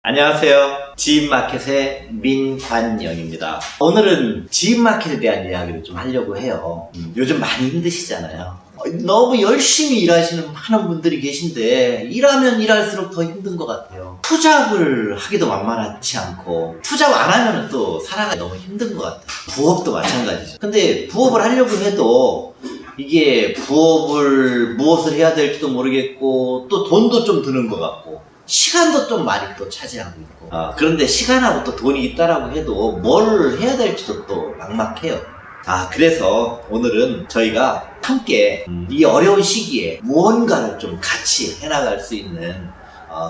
안녕하세요. 지인마켓의 민관영입니다. 오늘은 지인마켓에 대한 이야기를 좀 하려고 해요. 요즘 많이 힘드시잖아요. 너무 열심히 일하시는 많은 분들이 계신데 일하면 일할수록 더 힘든 것 같아요. 투잡을 하기도 만만하지 않고 투잡 안 하면 또 살아가기 너무 힘든 것 같아요. 부업도 마찬가지죠. 근데 부업을 하려고 해도 이게 부업을 무엇을 해야 될지도 모르겠고 또 돈도 좀 드는 것 같고 시간도 좀 많이 또 차지하고 있고 그런데 시간하고 또 돈이 있다라고 해도 뭘 해야 될지도 또 막막해요. 그래서 오늘은 저희가 함께 이 어려운 시기에 무언가를 좀 같이 해나갈 수 있는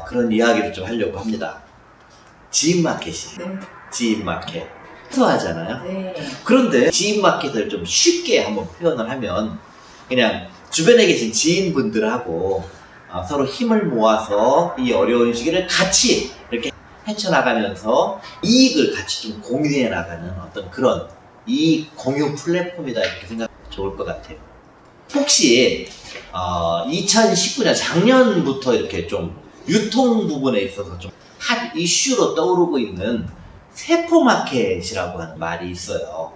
그런 이야기를 좀 하려고 합니다. 지인마켓이 지인마켓 생소하잖아요. 그런데 지인마켓을 좀 쉽게 한번 표현을 하면 그냥 주변에 계신 지인분들하고 서로 힘을 모아서 이 어려운 시기를 같이 이렇게 헤쳐나가면서 이익을 같이 좀 공유해 나가는 어떤 그런 이익 공유 플랫폼이다 이렇게 생각하면 좋을 것 같아요. 혹시 2019년 작년부터 이렇게 좀 유통 부분에 있어서 좀 핫 이슈로 떠오르고 있는 세포마켓이라고 하는 말이 있어요.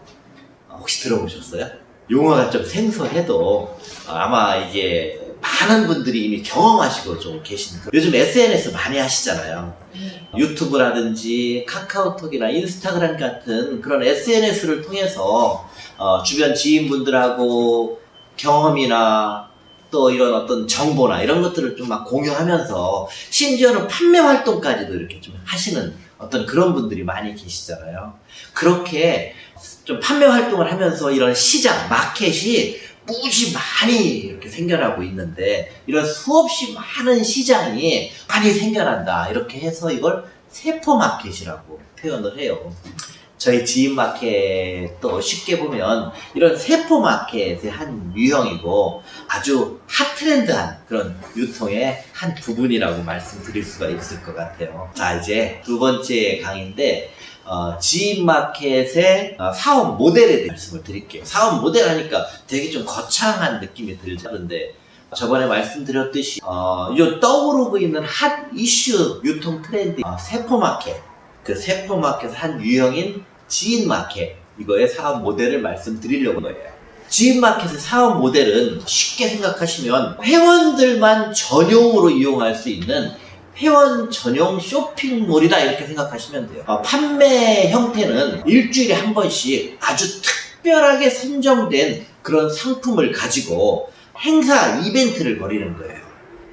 혹시 들어보셨어요? 용어가 좀 생소해도 아마 이게 많은 분들이 이미 경험하시고 좀 계신 요즘 SNS 많이 하시잖아요. 유튜브라든지 카카오톡이나 인스타그램 같은 그런 SNS를 통해서 주변 지인분들하고 경험이나 또 이런 어떤 정보나 이런 것들을 좀 막 공유하면서 심지어는 판매 활동까지도 이렇게 좀 하시는 어떤 그런 분들이 많이 계시잖아요. 그렇게 좀 판매 활동을 하면서 이런 시장, 마켓이 무지 많이 이렇게 생겨나고 있는데 이런 수없이 많은 시장이 많이 생겨난다 이렇게 해서 이걸 세포마켓이라고 표현을 해요. 저희 지인마켓도 쉽게 보면 이런 세포마켓의 한 유형이고 아주 핫트렌드한 그런 유통의 한 부분이라고 말씀드릴 수가 있을 것 같아요. 이제 두 번째 강의인데 지인마켓의 사업 모델에 대해 말씀을 드릴게요. 사업 모델 하니까 되게 좀 거창한 느낌이 들는데 저번에 말씀드렸듯이 요 떠오르고 있는 핫 이슈 유통 트렌드 세포마켓, 그 세포마켓 한 유형인 지인마켓, 이거의 사업 모델을 말씀드리려고 해요. 지인마켓의 사업 모델은 쉽게 생각하시면 회원들만 전용으로 이용할 수 있는 회원 전용 쇼핑몰이다 이렇게 생각하시면 돼요. 판매 형태는 일주일에 한 번씩 아주 특별하게 선정된 그런 상품을 가지고 행사 이벤트를 벌이는 거예요.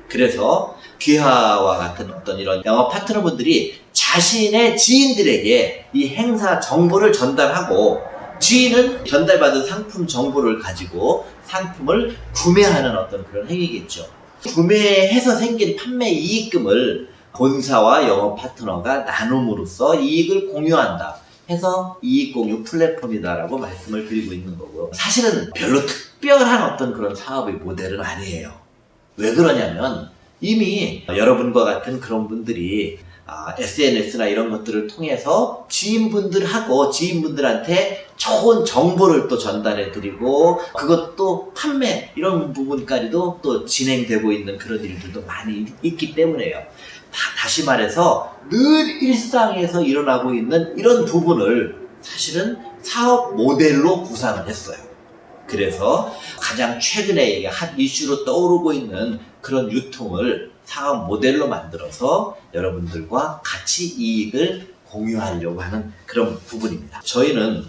그래서 귀하와 같은 어떤 이런 영업 파트너분들이 자신의 지인들에게 이 행사 정보를 전달하고 지인은 전달받은 상품 정보를 가지고 상품을 구매하는 어떤 그런 행위겠죠. 구매해서 생긴 판매 이익금을 본사와 영업 파트너가 나눔으로써 이익을 공유한다 해서 이익 공유 플랫폼이다라고 말씀을 드리고 있는 거고요. 사실은 별로 특별한 어떤 그런 사업의 모델은 아니에요. 왜 그러냐면 이미 여러분과 같은 그런 분들이 SNS나 이런 것들을 통해서 지인분들하고 지인분들한테 좋은 정보를 또 전달해 드리고 그것도 판매 이런 부분까지도 또 진행되고 있는 그런 일들도 많이 있기 때문에요. 다시 말해서 늘 일상에서 일어나고 있는 이런 부분을 사실은 사업 모델로 구상을 했어요. 그래서 가장 최근에 핫 이슈로 떠오르고 있는 그런 유통을 사업 모델로 만들어서 여러분들과 같이 이익을 공유하려고 하는 그런 부분입니다. 저희는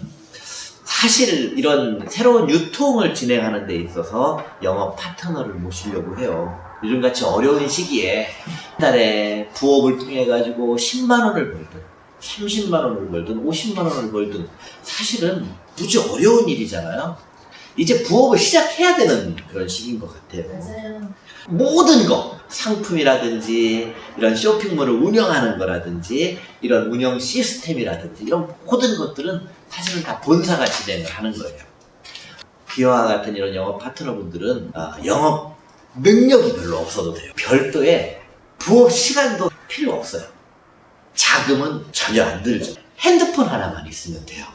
사실 이런 새로운 유통을 진행하는 데 있어서 영업 파트너를 모시려고 해요. 요즘같이 어려운 시기에 한 달에 부업을 통해 가지고 10만 원을 벌든 30만 원을 벌든 50만 원을 벌든 사실은 무지 어려운 일이잖아요. 이제 부업을 시작해야 되는 그런 시기인 것 같아요. 맞아요. 모든 거, 상품이라든지 이런 쇼핑몰을 운영하는 거라든지 이런 운영 시스템이라든지 이런 모든 것들은 사실은 다 본사가 진행을 하는 거예요. 귀화와 같은 이런 영업 파트너분들은 영업 능력이 별로 없어도 돼요. 별도의 부업 시간도 필요 없어요. 자금은 전혀 안 들죠. 핸드폰 하나만 있으면 돼요.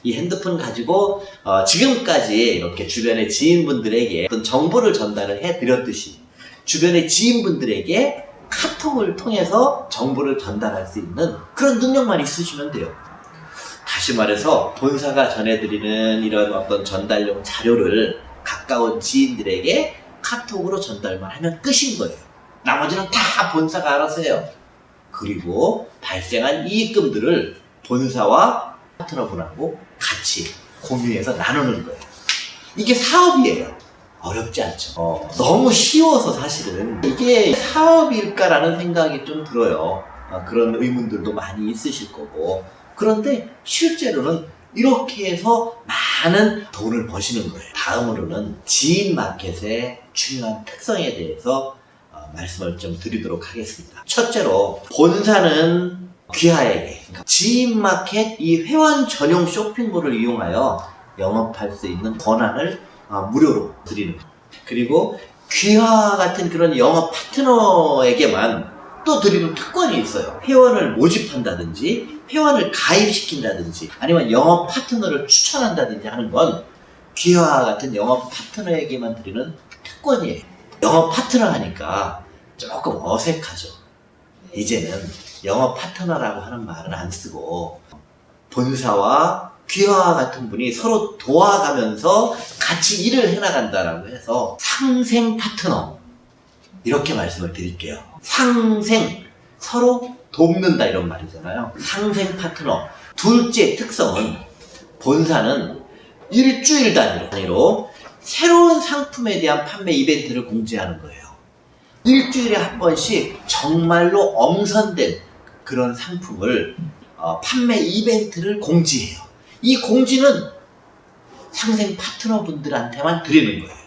이 핸드폰 가지고 지금까지 이렇게 주변의 지인분들에게 어떤 정보를 전달을 해드렸듯이 주변의 지인분들에게 카톡을 통해서 정보를 전달할 수 있는 그런 능력만 있으시면 돼요. 다시 말해서 본사가 전해드리는 이런 어떤 전달용 자료를 가까운 지인들에게 카톡으로 전달만 하면 끝인 거예요. 나머지는 다 본사가 알아서 해요. 그리고 발생한 이익금들을 본사와 파트너분하고 같이 공유해서 나누는 거예요. 이게 사업이에요. 어렵지 않죠. 너무 쉬워서 사실은 이게 사업일까라는 생각이 좀 들어요. 그런 의문들도 많이 있으실 거고. 그런데 실제로는 이렇게 해서 많은 돈을 버시는 거예요. 다음으로는 지인 마켓의 중요한 특성에 대해서 말씀을 좀 드리도록 하겠습니다. 첫째로 본사는 귀하에게, 그러니까 지인 마켓 이 회원 전용 쇼핑몰을 이용하여 영업할 수 있는 권한을 무료로 드리는 거예요. 그리고 귀하 같은 그런 영업 파트너에게만 또 드리는 특권이 있어요. 회원을 모집한다든지 회원을 가입시킨다든지 아니면 영업 파트너를 추천한다든지 하는 건 귀하 같은 영업 파트너에게만 드리는 특권이에요. 영업 파트너 하니까 조금 어색하죠. 이제는 영업 파트너라고 하는 말은 안 쓰고 본사와 귀하 같은 분이 서로 도와가면서 같이 일을 해나간다라고 해서 상생 파트너, 이렇게 말씀을 드릴게요. 상생, 서로 돕는다 이런 말이잖아요. 상생 파트너. 둘째 특성은 본사는 일주일 단위로 새로운 상품에 대한 판매 이벤트를 공지하는 거예요. 일주일에 한 번씩 정말로 엄선된 그런 상품을 판매 이벤트를 공지해요. 이 공지는 상생 파트너분들한테만 드리는 거예요.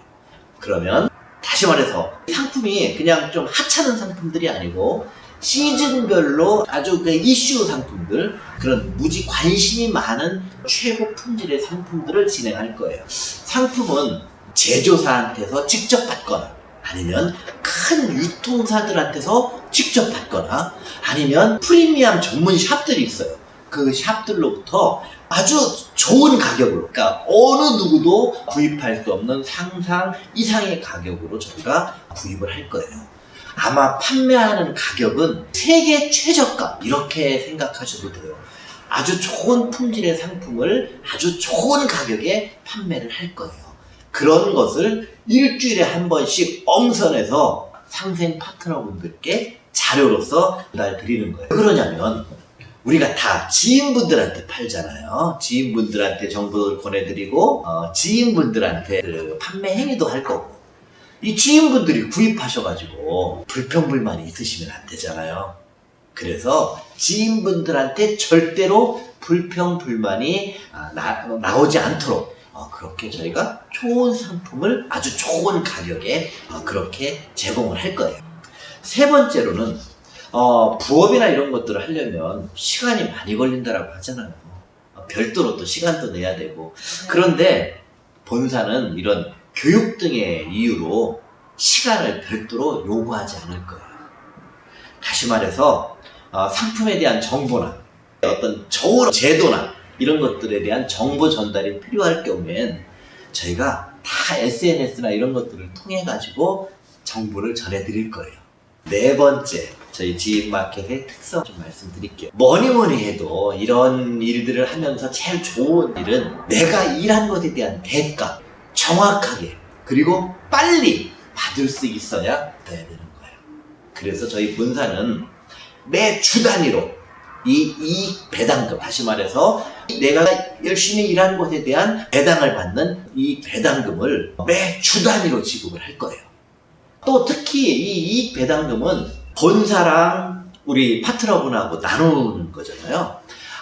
그러면 다시 말해서 상품이 그냥 좀 하찮은 상품들이 아니고 시즌별로 아주 그 이슈 상품들, 그런 무지 관심이 많은 최고 품질의 상품들을 진행할 거예요. 상품은 제조사한테서 직접 받거나 아니면 큰 유통사들한테서 직접 받거나 아니면 프리미엄 전문 샵들이 있어요. 그 샵들로부터 아주 좋은 가격으로, 그러니까 어느 누구도 구입할 수 없는 상상 이상의 가격으로 저희가 구입을 할 거예요. 아마 판매하는 가격은 세계 최저가 이렇게 생각하셔도 돼요. 아주 좋은 품질의 상품을 아주 좋은 가격에 판매를 할 거예요. 그런 것을 일주일에 한 번씩 엄선해서 상생 파트너분들께 자료로서 전달드리는 거예요. 왜 그러냐면 우리가 다 지인분들한테 팔잖아요. 지인분들한테 정보를 권해드리고 지인분들한테 그 판매 행위도 할 거고, 이 지인분들이 구입하셔가지고 불평불만이 있으시면 안 되잖아요. 그래서 지인분들한테 절대로 불평불만이 나오지 않도록 그렇게 저희가 좋은 상품을 아주 좋은 가격에 그렇게 제공을 할 거예요. 세 번째로는 부업이나 이런 것들을 하려면 시간이 많이 걸린다라고 하잖아요. 별도로 또 시간도 내야 되고. 그런데 본사는 이런 교육 등의 이유로 시간을 별도로 요구하지 않을 거예요. 다시 말해서 상품에 대한 정보나 어떤 좋은 제도나 이런 것들에 대한 정보 전달이 필요할 경우엔 저희가 다 SNS나 이런 것들을 통해 가지고 정보를 전해드릴 거예요. 네 번째, 저희 지인마켓의 특성 좀 말씀드릴게요. 뭐니 해도 이런 일들을 하면서 제일 좋은 일은 내가 일한 것에 대한 대가 정확하게 그리고 빨리 받을 수 있어야 돼야 되는 거예요. 그래서 저희 본사는 매주 단위로 이 이익 배당금, 다시 말해서 내가 열심히 일한 것에 대한 배당을 받는 이 배당금을 매주 단위로 지급을 할 거예요. 또 특히 이 이익 배당금은 본사랑 우리 파트너분하고 나누는 거잖아요.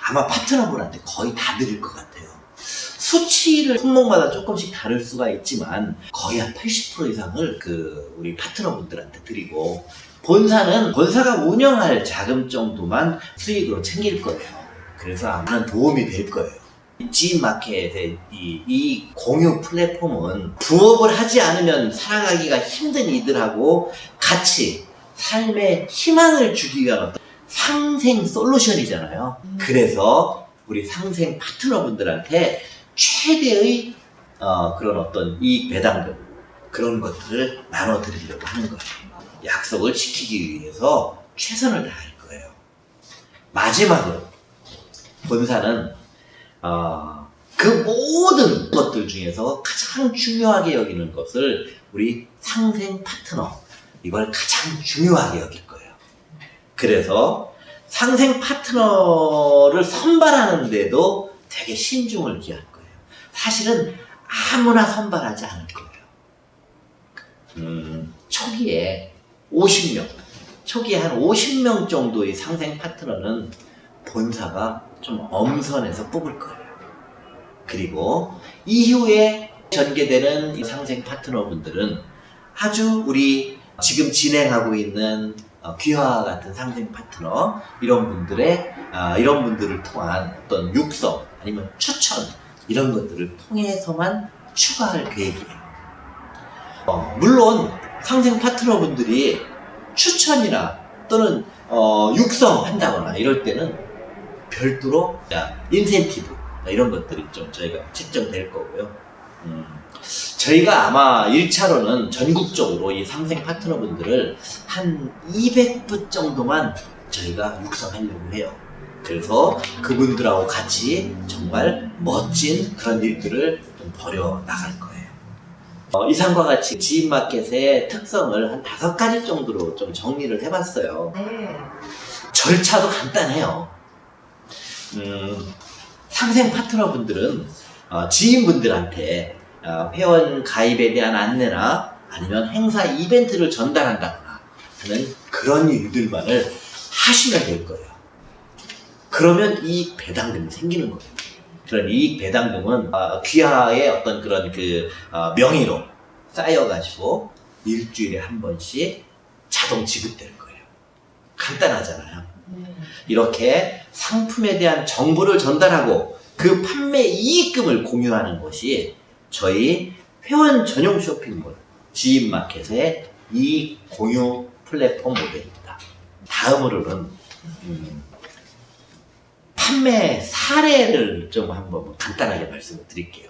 아마 파트너분한테 거의 다 드릴 것 같아요. 수치를 품목마다 조금씩 다를 수가 있지만 거의 한 80% 이상을 우리 파트너분들한테 드리고, 본사는 본사가 운영할 자금 정도만 수익으로 챙길 거예요. 그래서 많은 도움이 될 거예요. 지인마켓의 이 공유 플랫폼은 부업을 하지 않으면 살아가기가 힘든 이들하고 같이 삶의 희망을 주기 위한 어떤 상생 솔루션이잖아요. 그래서 우리 상생 파트너분들한테 최대의 그런 어떤 이익 배당금, 그런 것들을 나눠드리려고 하는 거예요. 약속을 지키기 위해서 최선을 다할 거예요. 마지막으로 본사는 그 모든 것들 중에서 가장 중요하게 여기는 것을 우리 상생 파트너, 이걸 가장 중요하게 여길 거예요. 그래서 상생 파트너를 선발하는데도 되게 신중을 기할 거예요. 사실은 아무나 선발하지 않을 거예요. 초기에 50명, 초기에 한 50명 정도의 상생 파트너는 본사가 좀 엄선해서 뽑을 거예요. 그리고 이후에 전개되는 이 상생 파트너분들은 아주 우리 지금 진행하고 있는 귀화와 같은 상생 파트너, 이런 분들을 통한 어떤 육성 아니면 추천, 이런 것들을 통해서만 추가할 계획이에요. 물론 상생 파트너분들이 추천이나 또는 육성한다거나 이럴 때는 별도로 인센티브 이런 것들이 좀 저희가 책정될 거고요. 저희가 아마 1차로는 전국적으로 이 상생 파트너분들을 한 200분 정도만 저희가 육성하려고 해요. 그래서 그분들하고 같이 정말 멋진 그런 일들을 좀 벌여 나갈 거예요. 이상과 같이 지인마켓의 특성을 한 5가지 정도로 좀 정리를 해봤어요. 절차도 간단해요. 상생 파트너분들은 지인분들한테 회원 가입에 대한 안내나 아니면 행사 이벤트를 전달한다거나 하는 그런 일들만을 하시면 될 거예요. 그러면 이익 배당금이 생기는 거예요. 그런 이익 배당금은 귀하의 어떤 그런 명의로 쌓여가지고 일주일에 한 번씩 자동 지급될 거예요. 간단하잖아요. 이렇게 상품에 대한 정보를 전달하고 그 판매 이익금을 공유하는 것이 저희 회원 전용 쇼핑몰 지인마켓의 이익 공유 플랫폼 모델입니다. 다음으로는 판매 사례를 좀 한번 간단하게 말씀을 드릴게요.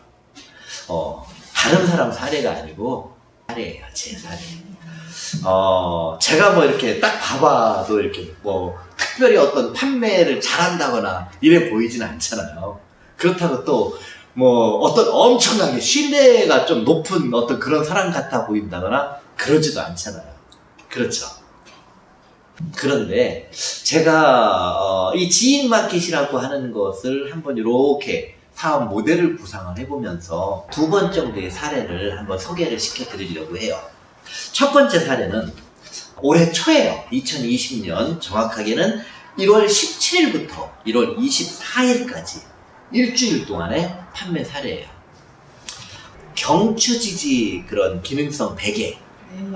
다른 사람 사례가 아니고 사례예요. 제 사례. 제가 뭐 이렇게 딱 봐봐도 이렇게 뭐 특별히 어떤 판매를 잘한다거나 이래 보이진 않잖아요. 그렇다고 또 뭐 어떤 엄청나게 신뢰가 좀 높은 어떤 그런 사람 같아 보인다거나 그러지도 않잖아요. 그렇죠. 그런데 제가 이 지인마켓이라고 하는 것을 한번 이렇게 사업 모델을 구상을 해보면서 2번 정도의 사례를 한번 소개를 시켜드리려고 해요. 첫 번째 사례는 올해 초에요. 2020년 정확하게는 1월 17일부터 1월 24일까지 일주일 동안의 판매 사례예요. 경추지지 그런 기능성 베개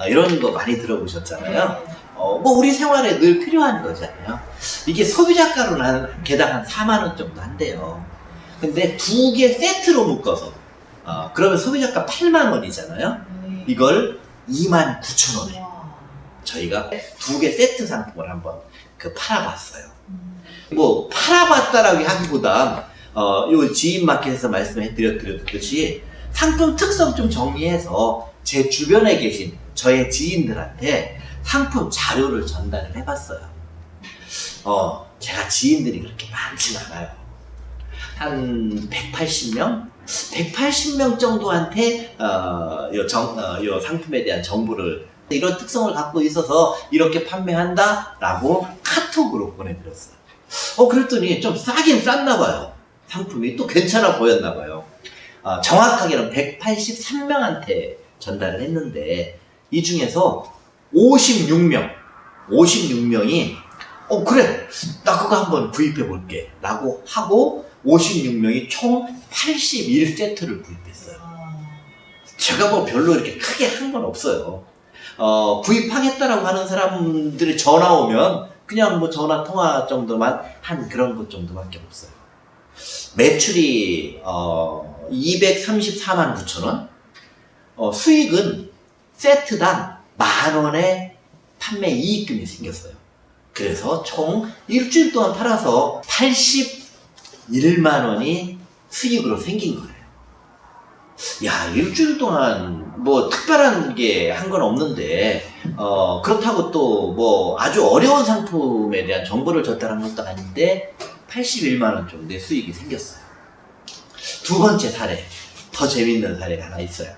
이런 거 많이 들어보셨잖아요. 뭐 우리 생활에 늘 필요한 거잖아요. 이게 소비자가로는 한 개당 한 4만원 정도 한대요. 근데 2개 세트로 묶어서 그러면 소비자가 8만원이잖아요. 이걸 29,000원에 저희가 2개 세트 상품을 한번 팔아봤어요. 뭐 팔아봤다라고 하기보다 요 지인마켓에서 말씀해드렸듯이 상품 특성 좀 정리해서 제 주변에 계신 저의 지인들한테 상품 자료를 전달을 해봤어요. 제가 지인들이 그렇게 많진 않아요. 한 180명? 180명 정도한테 요 상품에 대한 정보를, 이런 특성을 갖고 있어서 이렇게 판매한다 라고 카톡으로 보내드렸어요. 그랬더니 좀 싸긴 쌌나 봐요. 상품이 또 괜찮아 보였나 봐요. 정확하게는 183명한테 전달을 했는데 이 중에서 56명이 그래 나 그거 한번 구입해 볼게 라고 하고 56명이 총 81세트를 구입했어요. 제가 뭐 별로 이렇게 크게 한 건 없어요. 구입하겠다라고 하는 사람들이 전화 오면 그냥 뭐 전화 통화 정도만 한 그런 것 정도밖에 없어요. 매출이 234만 9천원, 수익은 세트당 10,000원의 판매 이익금이 생겼어요. 그래서 총 일주일 동안 팔아서 81만 원이 수익으로 생긴 거예요. 야, 일주일 동안 뭐 특별한 게 한 건 없는데 그렇다고 또 뭐 아주 어려운 상품에 대한 정보를 전달한 것도 아닌데 81만원 정도의 수익이 생겼어요. 두 번째 사례, 더 재밌는 사례가 하나 있어요.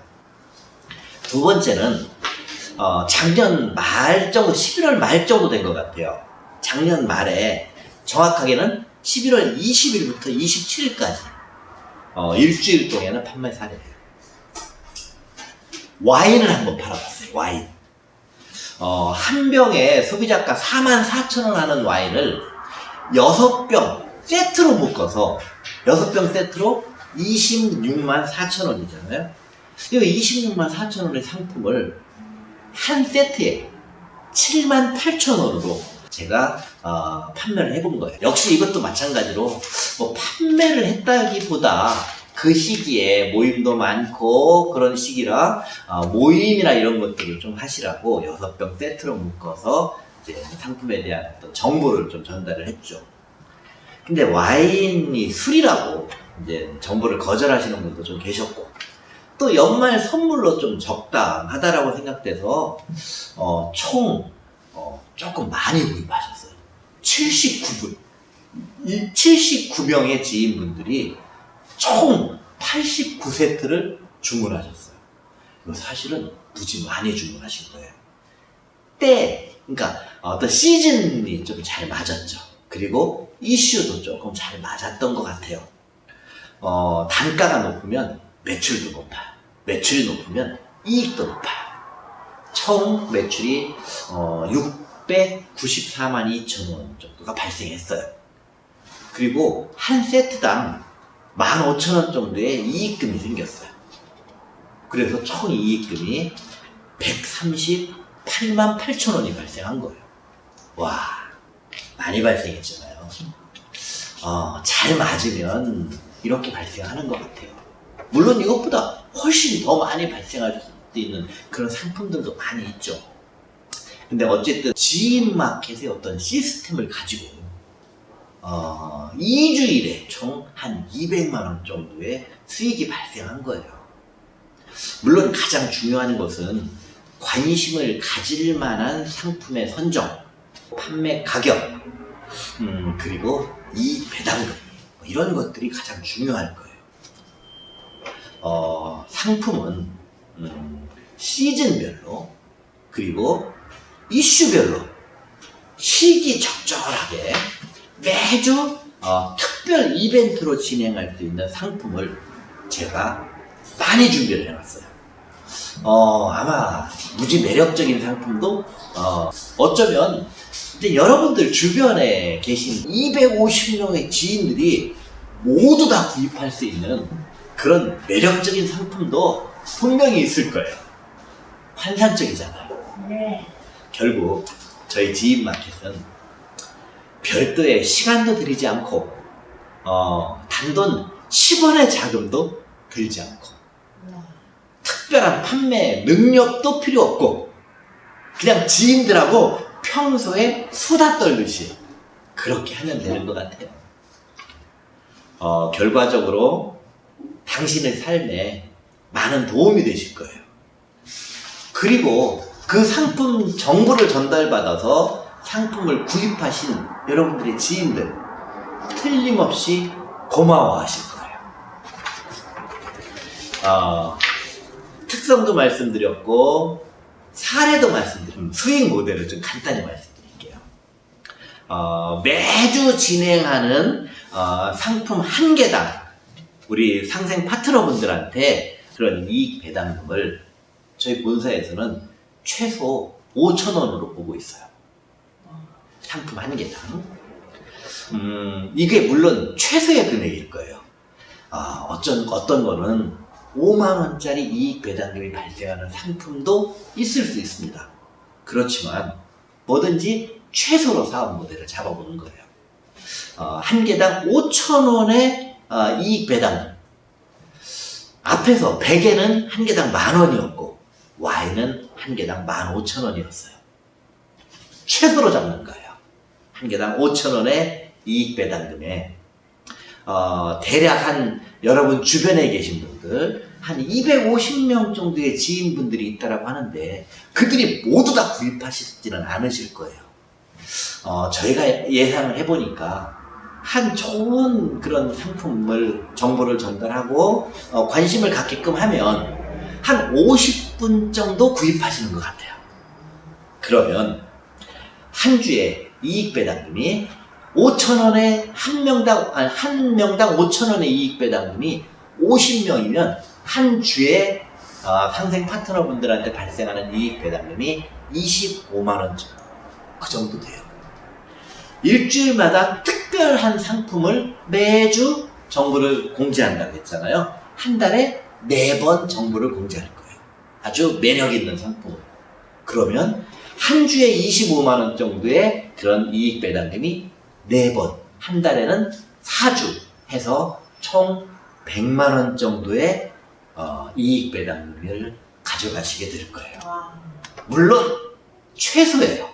두 번째는 작년 말 정도, 11월 말 정도 된 것 같아요. 작년 말에 정확하게는 11월 20일부터 27일까지 일주일 동안은 판매 사례예요. 와인을 한번 팔아봤어요. 와인. 한 병에 소비자가 44,000원 하는 와인을 6병 세트로 묶어서 6병 세트로 264,000원이잖아요. 이 264,000원의 상품을 한 세트에 78,000원으로 제가 판매를 해본 거예요. 역시 이것도 마찬가지로 뭐 판매를 했다기보다 그 시기에 모임도 많고 그런 시기라 모임이나 이런 것들을 좀 하시라고 6병 세트로 묶어서 이제 상품에 대한 어떤 정보를 좀 전달을 했죠. 근데 와인이 술이라고 이제 정보를 거절하시는 분도 좀 계셨고, 또 연말 선물로 좀 적당하다라고 생각돼서 총 조금 많이 구입하셨어요. 79분. 이 79명의 지인분들이 총 89세트를 주문하셨어요. 이거 사실은 무지 많이 주문하신 거예요. 그러니까 어떤 시즌이 좀 잘 맞았죠. 그리고 이슈도 조금 잘 맞았던 것 같아요. 단가가 높으면 매출도 높아요. 매출이 높으면 이익도 높아요. 총 매출이 694만 2천 원 정도가 발생했어요. 그리고 한 세트당 15,000원 정도의 이익금이 생겼어요. 그래서 총 이익금이 138만 8천 원이 발생한 거예요. 와, 많이 발생했잖아요. 잘 맞으면 이렇게 발생하는 것 같아요. 물론 이것보다 훨씬 더 많이 발생할 수 있는 그런 상품들도 많이 있죠. 근데 어쨌든 지인마켓의 어떤 시스템을 가지고 2주일에 총 한 200만원 정도의 수익이 발생한 거예요. 물론 가장 중요한 것은 관심을 가질 만한 상품의 선정, 판매 가격, 그리고 이익 배당금, 이런 것들이 가장 중요할 거예요. 상품은 시즌별로 그리고 이슈별로 시기적절하게 매주 특별 이벤트로 진행할 수 있는 상품을 제가 많이 준비를 해놨어요. 아마 무지 매력적인 상품도 어쩌면 이제 여러분들 주변에 계신 250명의 지인들이 모두 다 구입할 수 있는 그런 매력적인 상품도 분명히 있을 거예요. 환상적이잖아요. 네. 결국 저희 지인마켓은 별도의 시간도 들이지 않고 단돈 10원의 자금도 들지 않고 특별한 판매 능력도 필요 없고 그냥 지인들하고 평소에 수다 떨듯이 그렇게 하면 되는 것 같아요. 결과적으로 당신의 삶에 많은 도움이 되실 거예요. 그리고 그 상품 정보를 전달받아서 상품을 구입하신 여러분들의 지인들 틀림없이 고마워하실 거예요. 특성도 말씀드렸고 사례도 말씀드렸고 수익 모델을 좀 간단히 말씀드릴게요. 매주 진행하는 상품 한 개당 우리 상생 파트너분들한테 그런 이익 배당금을 저희 본사에서는 최소 5,000원으로 보고 있어요. 상품 한 개당. 이게 물론 최소의 금액일 거예요. 어떤 거는 5만원짜리 이익 배당금이 발생하는 상품도 있을 수 있습니다. 그렇지만 뭐든지 최소로 사업 모델을 잡아보는 거예요. 한 개당 5,000원의 이익 배당금. 앞에서 베개는 한 개당 10,000원이었고 와인은 한 개당 15,000원이었어요. 최소로 잡는 거예요. 한 개당 5,000원의 이익 배당금에 대략 한 여러분 주변에 계신 분들 한 250명 정도의 지인분들이 있다라고 하는데 그들이 모두 다 구입하시지는 않으실 거예요. 저희가 예상을 해보니까 한 좋은 그런 상품을 정보를 전달하고 관심을 갖게끔 하면 한 50분 정도 구입하시는 것 같아요. 그러면 한 주에 이익 배당금이 5,000원에 한 명당 5,000원의 이익 배당금이 50명이면 한 주에 상생 파트너분들한테 발생하는 이익 배당금이 25만원 정도, 그 정도 돼요. 일주일마다 특별한 상품을 매주 정보를 공지한다고 했잖아요. 한 달에 4번 정보를 공지할 거예요. 아주 매력 있는 상품을. 그러면 한 주에 25만원 정도의 그런 이익 배당금이 4번, 한 달에는 4주 해서 총 100만원 정도의 이익 배당금을 가져가시게 될 거예요. 물론 최소예요.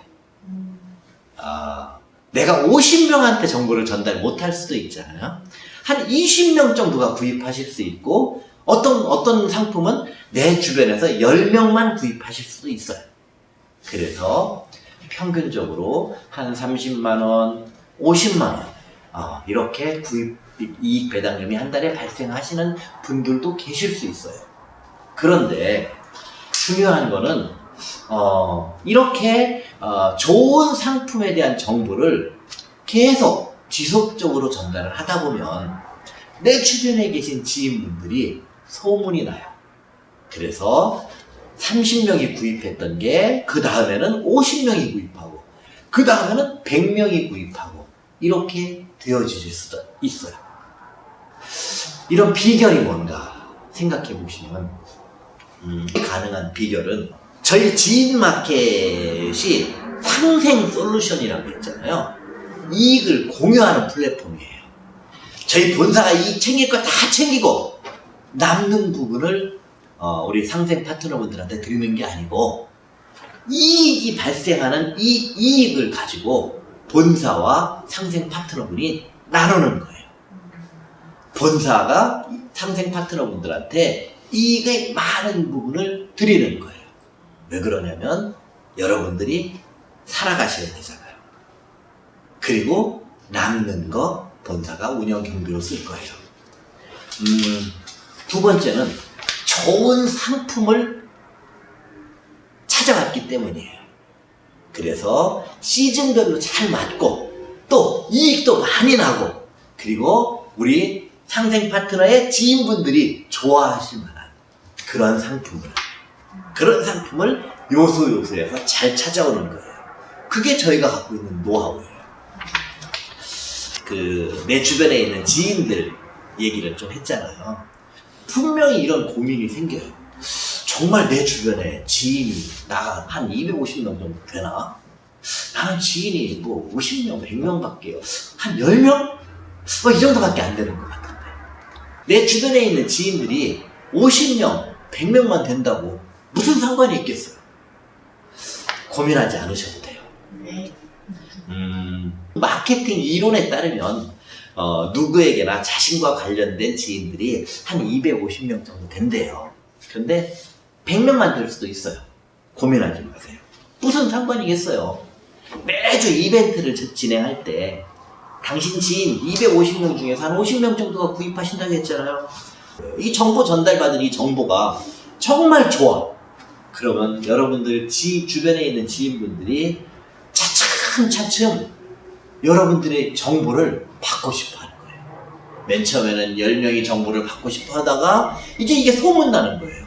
내가 50명한테 정보를 전달 못할 수도 있잖아요. 한 20명 정도가 구입하실 수 있고 어떤 상품은 내 주변에서 10명만 구입하실 수도 있어요. 그래서 평균적으로 한 30만원, 50만원 이렇게 이익 배당금이 한 달에 발생하시는 분들도 계실 수 있어요. 그런데 중요한 거는 이렇게 좋은 상품에 대한 정보를 계속 지속적으로 전달을 하다 보면 내 주변에 계신 지인분들이 소문이 나요. 그래서 30명이 구입했던 게 그 다음에는 50명이 구입하고 그 다음에는 100명이 구입하고 이렇게 되어질 수도 있어요. 이런 비결이 뭔가 생각해 보시면 가능한 비결은 저희 지인마켓이 상생 솔루션이라고 했잖아요. 이익을 공유하는 플랫폼이에요. 저희 본사가 이익 챙길 거 다 챙기고 남는 부분을 우리 상생 파트너분들한테 드리는 게 아니고 이익이 발생하는 이 이익을 가지고 본사와 상생 파트너분이 나누는 거예요. 본사가 상생 파트너분들한테 이익의 많은 부분을 드리는 거예요. 왜 그러냐면 여러분들이 살아가셔야 되잖아요. 그리고 남는 거 본사가 운영 경비로 쓸 거예요. 두 번째는 좋은 상품을 찾아왔기 때문이에요. 그래서 시즌별로 잘 맞고 또 이익도 많이 나고 그리고 우리 상생 파트너의 지인분들이 좋아하실 만한 그런 상품을 요소에서 잘 찾아오는 거예요. 그게 저희가 갖고 있는 노하우예요. 내 주변에 있는 지인들 얘기를 좀 했잖아요. 분명히 이런 고민이 생겨요. 정말 내 주변에 지인이 나가 한 250명 정도 되나? 나는 지인이 50명, 100명 밖에요. 한 10명? 이 정도밖에 안 되는 것 같은데. 내 주변에 있는 지인들이 50명, 100명만 된다고 무슨 상관이 있겠어요? 고민하지 않으셔도 돼요. 마케팅 이론에 따르면 누구에게나 자신과 관련된 지인들이 한 250명 정도 된대요. 그런데 100명만 될 수도 있어요. 고민하지 마세요. 무슨 상관이겠어요? 매주 이벤트를 진행할 때 당신 지인 250명 중에서 한 50명 정도가 구입하신다고 했잖아요. 이 정보 전달받은 이 정보가 정말 좋아. 그러면 여러분들 주변에 있는 지인분들이 차츰차츰 여러분들의 정보를 받고 싶어 하는 거예요. 맨 처음에는 10명이 정보를 받고 싶어 하다가 이제 이게 소문나는 거예요.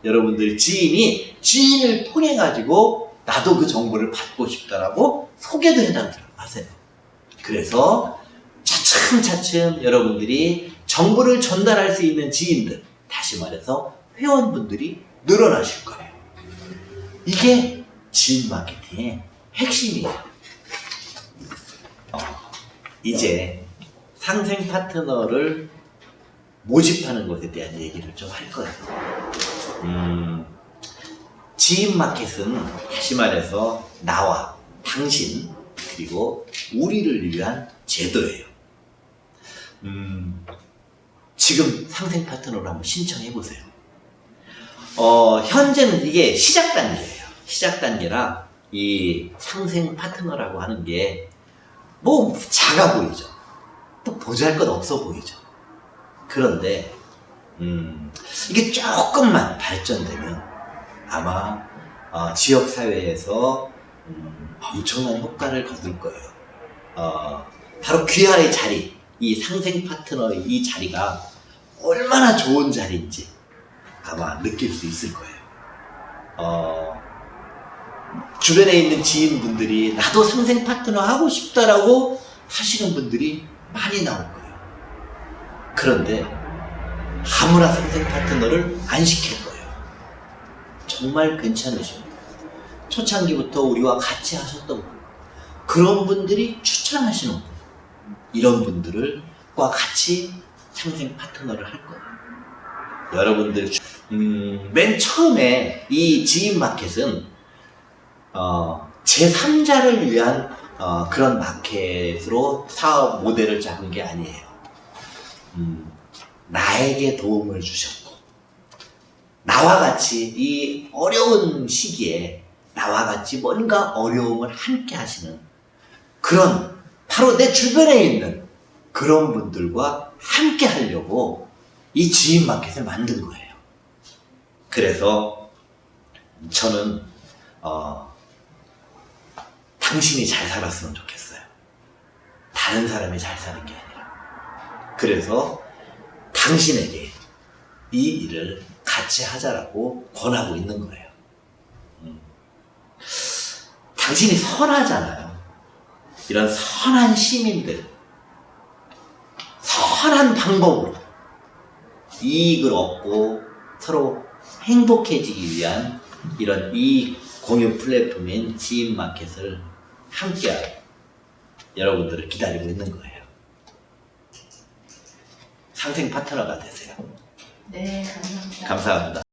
여러분들 지인을 통해 가지고 나도 그 정보를 받고 싶다라고 소개도 해달라고 하세요. 그래서 차츰차츰 여러분들이 정보를 전달할 수 있는 지인들, 다시 말해서 회원분들이 늘어나실 거예요. 이게 지인 마케팅의 핵심이에요. 이제 상생 파트너를 모집하는 것에 대한 얘기를 좀 할 거예요. 지인 마켓은 다시 말해서 나와 당신 그리고 우리를 위한 제도예요. 지금 상생 파트너로 한번 신청해 보세요. 현재는 이게 시작 단계예요. 시작 단계라 이 상생 파트너라고 하는 게 뭐 작아 보이죠. 또 보잘것 없어 보이죠. 그런데 이게 조금만 발전되면 아마 지역 사회에서 엄청난 효과를 거둘 거예요. 바로 귀하의 자리, 이 상생 파트너의 이 자리가 얼마나 좋은 자리인지 아마 느낄 수 있을 거예요. 주변에 있는 지인분들이 나도 상생 파트너 하고 싶다라고 하시는 분들이 많이 나올 거예요. 그런데 아무나 상생 파트너를 안 시킬 거예요. 정말 괜찮으십니다. 초창기부터 우리와 같이 하셨던 분, 그런 분들이 추천하시는 분, 이런 분들과 같이 상생 파트너를 할 거예요. 여러분들 맨 처음에 이 지인마켓은 제3자를 위한 그런 마켓으로 사업 모델을 잡은 게 아니에요. 나에게 도움을 주셨고 나와 같이 이 어려운 시기에 나와 같이 뭔가 어려움을 함께 하시는 그런 바로 내 주변에 있는 그런 분들과 함께 하려고 이 지인마켓을 만든 거예요. 그래서 저는 당신이 잘 살았으면 좋겠어요. 다른 사람이 잘 사는 게 아니라. 그래서 당신에게 이 일을 같이 하자라고 권하고 있는 거예요. 당신이 선하잖아요. 이런 선한 시민들, 선한 방법으로 이익을 얻고 서로 행복해지기 위한 이런 이 공유 플랫폼인 지인마켓을 함께하고 여러분들을 기다리고 있는 거예요. 상생 파트너가 되세요. 네, 감사합니다. 감사합니다.